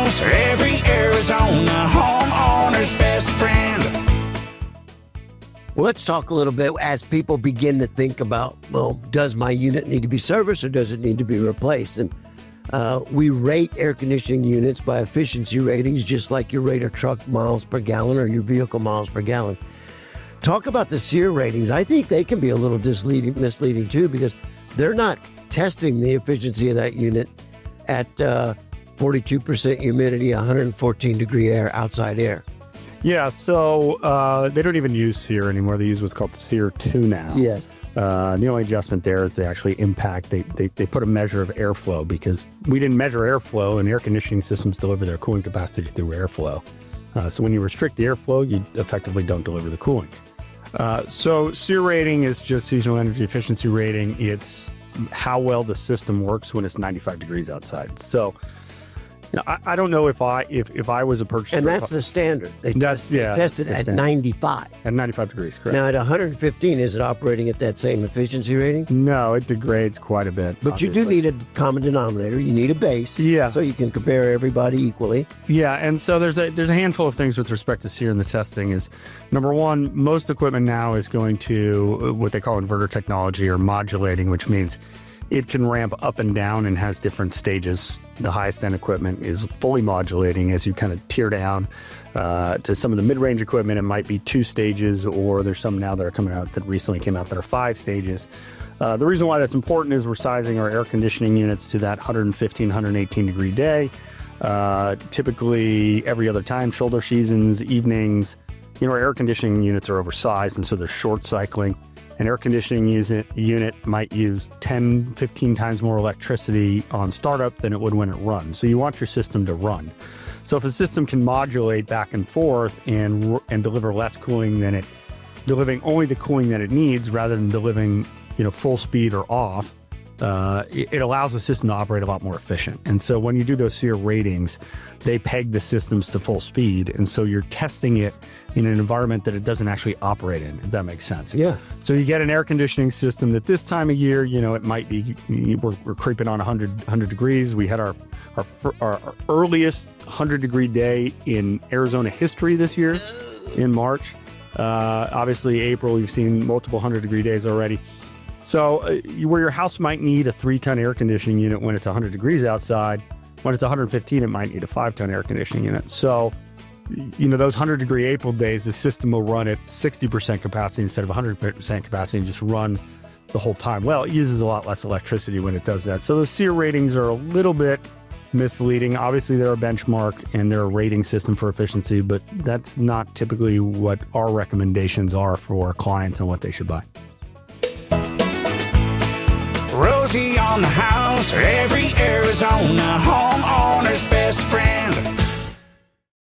house, every Arizona homeowner's best friend. Well, let's talk a little bit as people begin to think about, well, does my unit need to be serviced or does it need to be replaced? And we rate air conditioning units by efficiency ratings, just like you rate a truck miles per gallon or your vehicle miles per gallon. Talk about the SEER ratings. I think they can be a little misleading too, because they're not testing the efficiency of that unit at 42% humidity, 114 degree air, outside air. Yeah, so they don't even use SEER anymore. They use what's called SEER 2 now. Yes. The only adjustment there is they actually impact, they put a measure of airflow, because we didn't measure airflow, and air conditioning systems deliver their cooling capacity through airflow. So when you restrict the airflow, you effectively don't deliver the cooling. So SEER rating is just seasonal energy efficiency rating. It's how well the system works when it's 95 degrees outside. So, you know, I don't know if I was a purchaser. And that's the standard. They tested at 95. At 95 degrees, correct. Now at 115, is it operating at that same efficiency rating? No, it degrades quite a bit. But obviously. you do need a common denominator. You need a base. Yeah. So you can compare everybody equally. Yeah, and so there's a handful of things with respect to SEER in the testing. Is number one, most equipment now is going to what they call inverter technology or modulating, which means it can ramp up and down and has different stages. The highest end equipment is fully modulating. As you kind of tear down to some of the mid-range equipment, it might be 2 stages, or there's some now that are coming out that recently came out that are 5 stages. The reason why that's important is we're sizing our air conditioning units to that 115, 118 degree day. Typically every other time, shoulder seasons, evenings, you know, our air conditioning units are oversized, and so they're short cycling. An air conditioning unit might use 10, 15 times more electricity on startup than it would when it runs. So you want your system to run. So if a system can modulate back and forth and deliver less cooling than delivering only the cooling that it needs rather than delivering, you know, full speed or off, it allows the system to operate a lot more efficient. And so when you do those SEER ratings, they peg the systems to full speed. And so you're testing it in an environment that it doesn't actually operate in, if that makes sense. Yeah. So you get an air conditioning system that this time of year, you know, it might be, we're creeping on 100 degrees. We had our earliest 100 degree day in Arizona history this year in March. Obviously April, we've seen multiple 100 degree days already. So where your house might need a 3-ton air conditioning unit when it's 100 degrees outside, when it's 115, it might need a 5-ton air conditioning unit. So, you know, those 100 degree April days, the system will run at 60% capacity instead of 100% capacity and just run the whole time. Well, it uses a lot less electricity when it does that. So the SEER ratings are a little bit misleading. Obviously, they're a benchmark and they're a rating system for efficiency, but that's not typically what our recommendations are for clients and what they should buy. Rosie on the house, every Arizona homeowner's best friend.